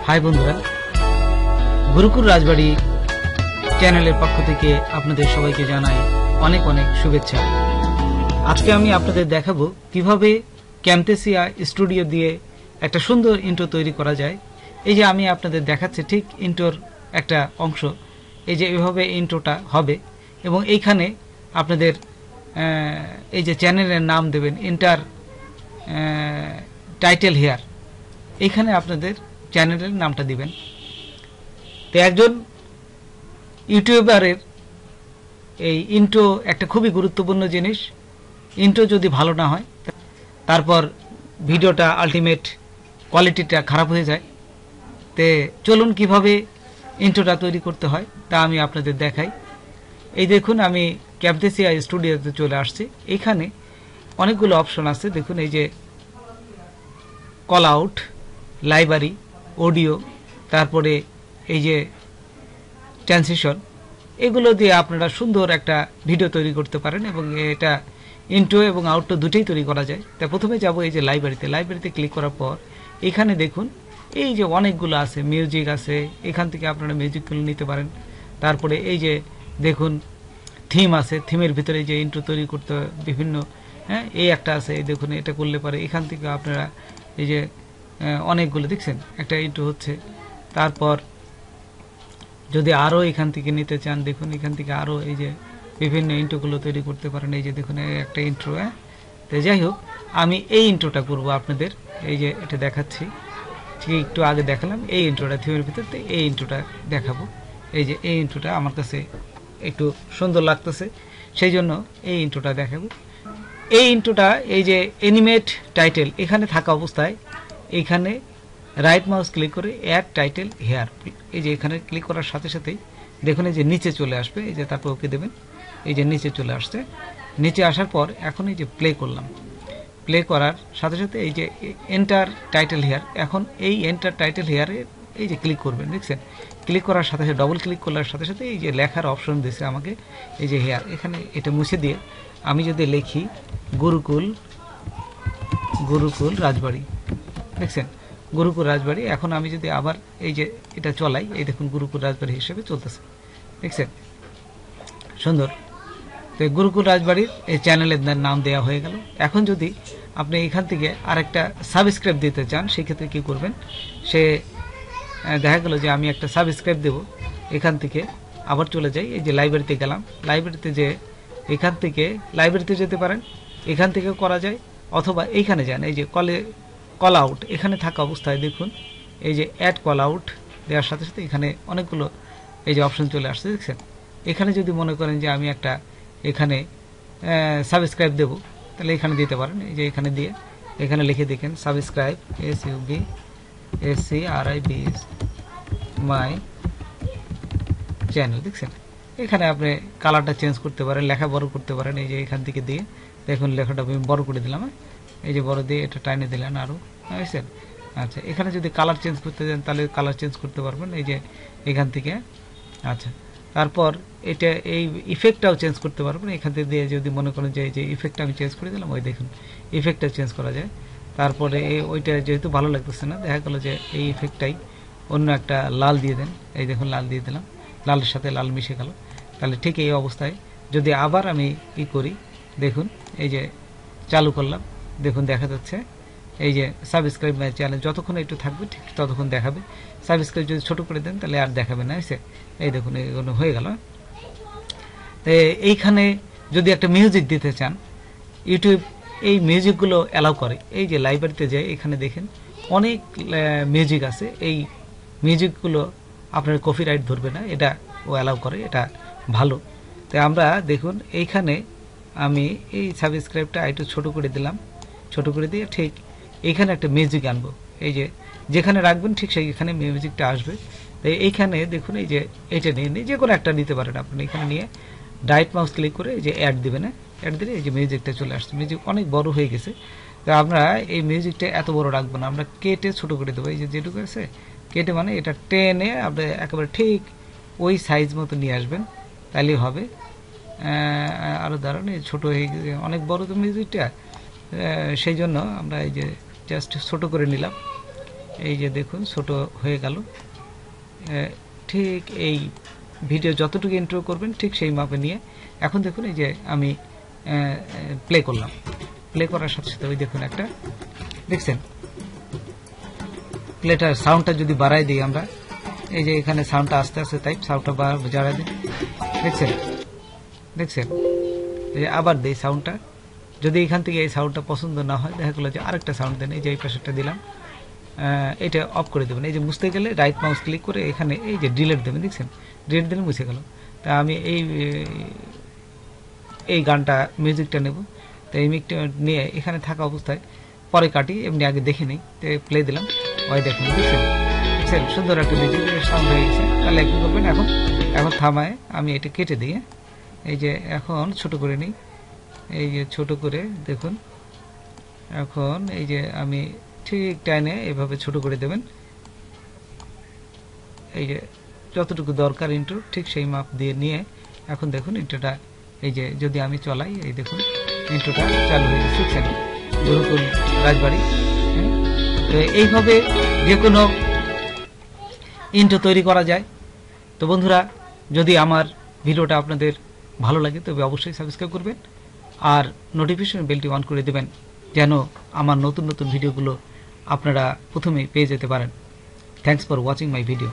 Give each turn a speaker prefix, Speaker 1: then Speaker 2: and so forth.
Speaker 1: High বন্ধুরা, গুরুকুল রাজবাড়ি চ্যানেলের পক্ষ থেকে আপনাদের সবাইকে জানাই অনেক অনেক শুভেচ্ছা। আজকে আমি আপনাদের দেখাবো কিভাবে ক্যামটেসিয়া স্টুডিও দিয়ে একটা সুন্দর ইন্ট্রো তৈরি করা যায়। এই যে আমি আপনাদের দেখাচ্ছি ঠিক ইন্ট্রোর একটা অংশ। এই যে এভাবে ইন্ট্রোটা হবে এবং এইখানে আপনাদের এই যে চ্যানেলের নাম দেবেন, এন্টার টাইটেল হেয়ার, এইখানে আপনাদের চ্যানেলের নামটা দিবেন। তো একজন ইউটিউবারের এই ইন্ট্রো একটা খুবই গুরুত্বপূর্ণ জিনিস। ইন্ট্রো যদি ভালো না হয় তারপর ভিডিওটা আলটিমেট কোয়ালিটিটা খারাপ হয়ে যায়। তে চলুন কিভাবে ইন্ট্রোটা তৈরি করতে হয় তা আমি আপনাদের দেখাই। এই দেখুন, আমি ক্যামটেসিয়া স্টুডিওতে চলে আসছি। এখানে অনেকগুলো অপশন আছে। দেখুন, এই যে কল আউট, লাইব্রেরি, অডিও, তারপরে এই যে ট্রান্সিশন, এগুলো দিয়ে আপনারা সুন্দর একটা ভিডিও তৈরি করতে পারেন এবং এটা ইন্ট্রো এবং আউট্রো দুটোই তৈরি করা যায়। তা প্রথমে যাব এই যে লাইব্রেরিতে ক্লিক করার পর এখানে দেখুন এই যে অনেকগুলো আছে, মিউজিক আছে, এখান থেকে আপনারা মিউজিকগুলো নিতে পারেন। তারপরে এই যে দেখুন থিম আছে, থিমের ভিতরে যে ইন্ট্রো তৈরি করতে বিভিন্ন, এই একটা আছে, এই দেখুন এটা করলে পারে এখান থেকে আপনারা এই যে অনেকগুলো দেখছেন একটা ইন্ট্রো হচ্ছে। তারপর যদি আরও এখান থেকে নিতে চান, দেখুন এখান থেকে আরও এই যে বিভিন্ন ইন্ট্রোগুলো তৈরি করতে পারেন। এই যে দেখুন একটা ইন্ট্রো। তো যাই হোক, আমি এই ইন্ট্রোটা করব আপনাদের। এই যে এটা দেখাচ্ছি, ঠিক একটু আগে দেখালাম এই ইন্ট্রোটা থিমের ভিতরে, এই ইন্ট্রোটা দেখাবো। এই যে এই ইন্ট্রোটা আমার কাছে একটু সুন্দর লাগতেছে, সেই জন্য এই ইন্ট্রোটা দেখাবো। এই ইন্ট্রোটা এই যে অ্যানিমেট টাইটেল এখানে থাকা অবস্থায় এইখানে রাইট মাউস ক্লিক করে অ্যাড টাইটেল হেয়ার, এই যে এখানে ক্লিক করার সাথে সাথেই দেখুন এই যে নিচে চলে আসবে। এই যে তারপর ওকে দেবেন, এই যে নিচে চলে আসছে। নিচে আসার পর এখন এই যে প্লে করলাম, প্লে করার সাথে সাথে এই যে এন্টার টাইটেল হেয়ার, এখন এই এন্টার টাইটেল হেয়ারে এই যে ক্লিক করবেন, দেখছেন ক্লিক করার সাথে সাথে ডবল ক্লিক করার সাথে সাথে এই যে লেখার অপশন দিয়েছে আমাকে, এই যে হেয়ার, এখানে এটা মুছে দিয়ে আমি যদি লিখি গুরুকুল রাজবাড়ি, দেখছেন গুরুকুল রাজবাড়ি। এখন আমি যদি আবার এই যে এটা চলাই, এই দেখুন গুরুকুল রাজবাড়ি হিসেবে চলতেছে, দেখছেন সুন্দর। তো গুরুকুল রাজবাড়ির এই চ্যানেলের নাম দেওয়া হয়ে গেল। এখন যদি আপনি এখান থেকে আরেকটা সাবস্ক্রাইব দিতে চান, সেক্ষেত্রে কি করবেন, সে দেখা গেল যে আমি একটা সাবস্ক্রাইব দেব। এখান থেকে আবার চলে যাই, এই যে লাইব্রেরিতে গেলাম, লাইব্রেরিতে যে এখান থেকে লাইব্রেরিতে যেতে পারেন, এখান থেকে করা যায়, অথবা এইখানে যান, এই যে কল আউট এখানে থাকা অবস্থায় দেখুন এই যে অ্যাড কল আউট দেওয়ার সাথে সাথে এখানে অনেকগুলো এই যে অপশন চলে আসছে, দেখছেন। এখানে যদি মনে করেন যে আমি একটা এখানে সাবস্ক্রাইব দেব, তাহলে এখানে দিতে পারেন। এই যে এখানে দিয়ে এখানে লিখে দেখেন সাবস্ক্রাইব, SUBSCRIBS মাই চ্যানেল, দেখছেন। এখানে আপনি কালারটা চেঞ্জ করতে পারেন, লেখা বড় করতে পারেন। এই যে এখান থেকে দিয়ে দেখুন লেখাটা আমি বড় করে দিলাম, এই যে বড় দিয়ে এটা টাইনে দিলেন আরও, বুঝছেন। আচ্ছা, এখানে যদি কালার চেঞ্জ করতে চান তাহলে কালার চেঞ্জ করতে পারবেন, এই যে এখান থেকে। আচ্ছা, তারপর এটা এই ইফেক্টটাও চেঞ্জ করতে পারবেন এখান থেকে দিয়ে, যদি মনে করেন যে এই যে ইফেক্টটা আমি চেঞ্জ করে দিলাম, ওই দেখুন ইফেক্টটা চেঞ্জ করা যায়। তারপরে ওইটা যেহেতু ভালো লাগতেছে না, দেখা গেলো যে এই ইফেক্টটাই অন্য একটা লাল দিয়ে দেন, এই দেখুন লাল দিয়ে দিলাম, লালের সাথে লাল মিশে গেল। তাহলে ঠিক এই অবস্থায় যদি আবার আমি কি করি, দেখুন এই যে চালু করলাম, দেখুন দেখা যাচ্ছে এই যে সাবস্ক্রাইব মাই চ্যানেল, যতক্ষণ একটু থাকবে ঠিক ততক্ষণ দেখাবে। সাবস্ক্রাইব যদি ছোট করে দেন তাহলে আর দেখাবে না, এসে এই দেখুন এগুলো হয়ে গেল। তো এইখানে যদি একটা মিউজিক দিতে চান, ইউটিউব এই মিউজিকগুলো অ্যালাউ করে। এই যে লাইব্রেরিতে যাই, এখানে দেখেন অনেক মিউজিক আছে, এই মিউজিকগুলো আপনার কপিরাইট ধরবে না, এটা ও অ্যালাউ করে, এটা ভালো। তো আমরা দেখুন এইখানে আমি এই সাবস্ক্রাইবটা একটু ছোট করে দিলাম, ছোট করে দিয়ে ঠিক এইখানে একটা মিউজিক আনবো, এই যে যেখানে রাখবেন ঠিক সেইখানে মিউজিকটা আসবে। তো এইখানে দেখুন এই যে এটা নিয়ে যে কোনো একটা নিতে পারেন আপনি, এখানে নিয়ে রাইট মাউস ক্লিক করে এই যে অ্যাড দিবেন, অ্যাড দিলে এই যে মিউজিকটা চলে আসছে। মিউজিক অনেক বড় হয়ে গেছে, তো আমরা এই মিউজিকটা এত বড় রাখবো না, আমরা কেটে ছোট করে দেবো। এই যে যেটুকু আছে কেটে মানে এটা টেনে আপনি একেবারে ঠিক ওই সাইজ মতো নিয়ে আসবেন, তাহলেই হবে। আরও দাঁড়ান, ছোটো হয়ে গেছে, অনেক বড় তো মিউজিকটা, সেই জন্য আমরা এই যে জাস্ট ছোট করে নিলাম। এই যে দেখুন ছোট হয়ে গেল। ঠিক এই ভিডিও যতটুকু ইন্ট্রো করবেন ঠিক সেই মাপে নিয়ে এখন দেখুন এই যে আমি প্লে করলাম। প্লে করার সাথে সাথে ওই দেখুন একটা দেখছেন প্লেটার সাউন্ডটা যদি বাড়াই দিই আমরা, এই যে এখানে সাউন্ডটা আস্তে আস্তে তাই সাউন্ডটা বাড়াই দিই, দেখছেন দেখছেন এই যে আবার দিই সাউন্ডটা। যদি এখান থেকে এই সাউন্ডটা পছন্দ না হয় দেখা গেলো যে আরেকটা সাউন্ড দেন, এই যে এই পাশেরটা দিলাম, এটা অফ করে দেবেন। এই যে মুছতে গেলে রাইট মাউস ক্লিক করে এখানে এই যে ডিলিট দেবেন, দেখছেন ডিলিট দিলে মুছে গেল। তা আমি এই গানটা মিউজিকটা নেব, তো এই মিউজিকটা নিয়ে এখানে থাকা অবস্থায় পরে কাটি, এমনি আগে দেখে নিই। তো প্লে দিলাম, ওই দেখুন দেখছেন দেখছেন সুন্দর একটা মিউজিক সাউন্ড হয়ে গেছে। তাহলে কি করবেন এখন থামায় আমি এটা কেটে দিই। এই যে এখন ছোট করে নিই, এই যে ছোট করে দেখুন। এখন এই যে আমি ঠিক টাইনে এভাবে ছোট করে দেবেন, এই যে যতটুকু দরকার ইন্ট্রো ঠিক সেই মাপ দিয়ে নিয়ে এখন দেখুন ইন্ট্রোটা এই যে যদি আমি চলাই, এই দেখুন ইন্ট্রোটা চালু হয়ে গেছে, দেখছেন গুরুকুল রাজবাড়ি। তো এইভাবে যে কোনো ইন্ট্রো তৈরি করা যায়। তো বন্ধুরা, যদি আমার ভিডিওটা আপনাদের ভালো লাগে তবে অবশ্যই সাবস্ক্রাইব করবেন আর নোটিফিকেশন বেলটি অন করে দেবেন যেন আমার নতুন নতুন ভিডিওগুলো আপনারা প্রথমেই পেয়ে যেতে পারেন। Thanks for watching my video.